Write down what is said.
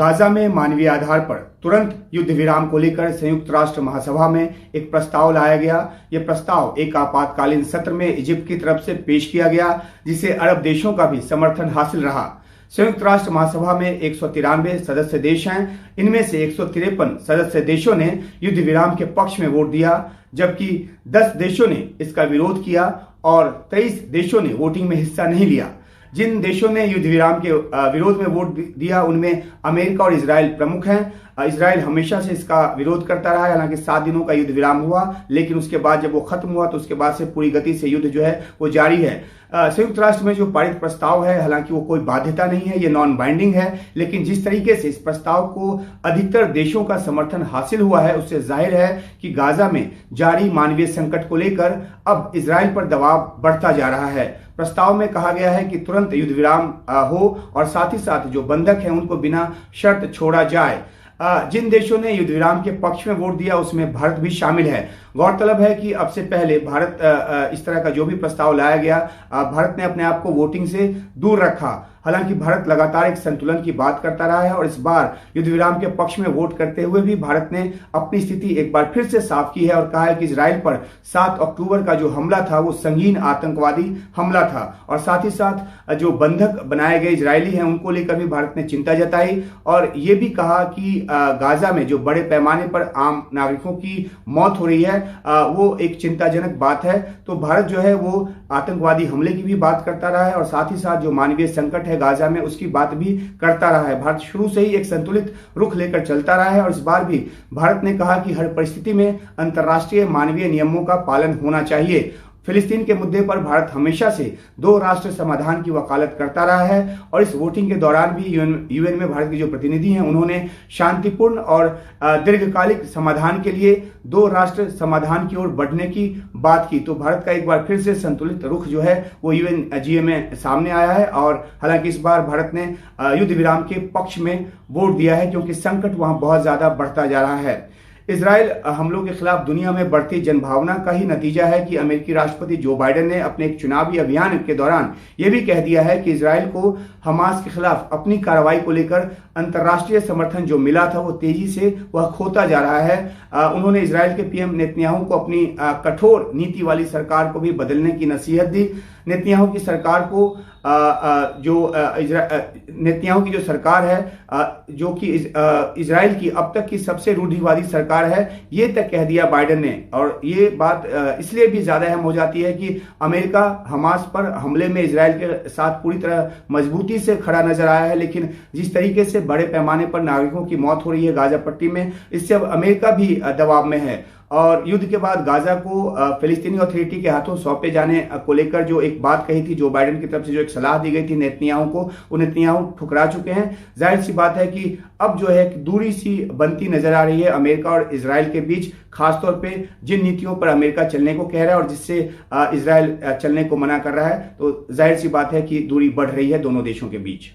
Gaza में मानवीय आधार पर तुरंत युद्ध विराम को लेकर संयुक्त राष्ट्र महासभा में एक प्रस्ताव लाया गया। यह प्रस्ताव एक आपातकालीन सत्र में इजिप्ट की तरफ से पेश किया गया, जिसे अरब देशों का भी समर्थन हासिल रहा। संयुक्त राष्ट्र महासभा में 193 सदस्य देश हैं। इनमें से 153 सदस्य देशों ने युद्ध विराम के पक्ष में वोट दिया, जबकि 10 देशों ने इसका विरोध किया और 23 देशों ने वोटिंग में हिस्सा नहीं लिया। जिन देशों ने युद्ध विराम के विरोध में वोट दिया उनमें अमेरिका और इजराइल प्रमुख हैं। इजराइल हमेशा से इसका विरोध करता रहा है। हालांकि 7 दिनों का युद्ध विराम हुआ, लेकिन उसके बाद जब वो खत्म हुआ तो उसके बाद से पूरी गति से युद्ध जो है वो जारी है। संयुक्त राष्ट्र में जो पारित प्रस्ताव है, हालांकि वो कोई बाध्यता नहीं है, ये नॉन बाइंडिंग है, लेकिन जिस तरीके से इस प्रस्ताव को अधिकतर देशों का समर्थन हासिल हुआ है, उससे जाहिर है कि गाजा में जारी मानवीय संकट को लेकर अब इजराइल पर दबाव बढ़ता जा रहा है। प्रस्ताव में कहा गया है कि तुरंत युद्ध विराम हो और साथ ही साथ जो बंधक हैं उनको बिना शर्त छोड़ा जाए। जिन देशों ने युद्ध विराम के पक्ष में वोट दिया उसमें भारत भी शामिल है। गौरतलब है कि अब से पहले भारत इस तरह का जो भी प्रस्ताव लाया गया, भारत ने अपने आप को वोटिंग से दूर रखा। हालांकि भारत लगातार एक संतुलन की बात करता रहा है और इस बार युद्ध विराम के पक्ष में वोट करते हुए भी भारत ने अपनी स्थिति एक बार फिर से साफ की है और कहा है कि इजराइल पर 7 अक्टूबर का जो हमला था वो संगीन आतंकवादी हमला था और साथ ही साथ जो बंधक बनाए गए इजरायली हैं उनको लेकर भी भारत ने चिंता जताई और ये भी कहा कि गाजा में जो बड़े पैमाने पर आम नागरिकों की मौत हो रही है वो एक चिंताजनक बात है। तो भारत जो है वो आतंकवादी हमले की भी बात करता रहा है और साथ ही साथ जो मानवीय संकट है गाजा में उसकी बात भी करता रहा है। भारत शुरू से ही एक संतुलित रुख लेकर चलता रहा है और इस बार भी भारत ने कहा कि हर परिस्थिति में अंतर्राष्ट्रीय मानवीय नियमों का पालन होना चाहिए। फिलिस्तीन के मुद्दे पर भारत हमेशा से 2 राष्ट्र समाधान की वकालत करता रहा है और इस वोटिंग के दौरान भी यूएन में भारत के जो प्रतिनिधि हैं उन्होंने शांतिपूर्ण और दीर्घकालिक समाधान के लिए 2 राष्ट्र समाधान की ओर बढ़ने की बात की। तो भारत का एक बार फिर से संतुलित रुख जो है वो यूएनजीए में सामने आया है और हालांकि इस बार भारत ने युद्ध विराम के पक्ष में वोट दिया है क्योंकि संकट वहां बहुत ज्यादा बढ़ता जा रहा है। इजराइल हमलों के खिलाफ दुनिया में बढ़ती जनभावना का ही नतीजा है कि अमेरिकी राष्ट्रपति जो बाइडेन ने अपने एक चुनावी अभियान के दौरान यह भी कह दिया है कि इजराइल को हमास के खिलाफ अपनी कार्रवाई को लेकर अंतर्राष्ट्रीय समर्थन जो मिला था वो तेजी से वह खोता जा रहा है। उन्होंने इजराइल के पीएम नेतन्याहू को अपनी कठोर नीति वाली सरकार को भी बदलने की नसीहत दी। नेतन्याहू की सरकार को नेतन्याहू की जो सरकार है जो कि इजराइल की अब तक की सबसे रूढ़िवादी सरकार है, ये तक कह दिया बाइडेन ने। और ये बात इसलिए भी ज्यादा अहम हो जाती है कि अमेरिका हमास पर हमले में इजराइल के साथ पूरी तरह मजबूती से खड़ा नजर आया है, लेकिन जिस तरीके से बड़े पैमाने पर नागरिकों की मौत हो रही है गाजा पट्टी में, इससे अब अमेरिका भी दबाव में है। और युद्ध के बाद गाजा को फिलिस्तीनी अथॉरिटी के हाथों सौंपे जाने को लेकर जो एक बात कही थी जो बाइडेन की तरफ से जो एक सलाह दी गई थी नेतन्याहू को, वो नेतन्याहू ठुकरा चुके हैं। जाहिर सी बात है कि अब जो है दूरी सी बनती नजर आ रही है अमेरिका और इजराइल के बीच, खासतौर पे जिन नीतियों पर अमेरिका चलने को कह रहा है और जिससे इजराइल चलने को मना कर रहा है। तो जाहिर सी बात है कि दूरी बढ़ रही है दोनों देशों के बीच।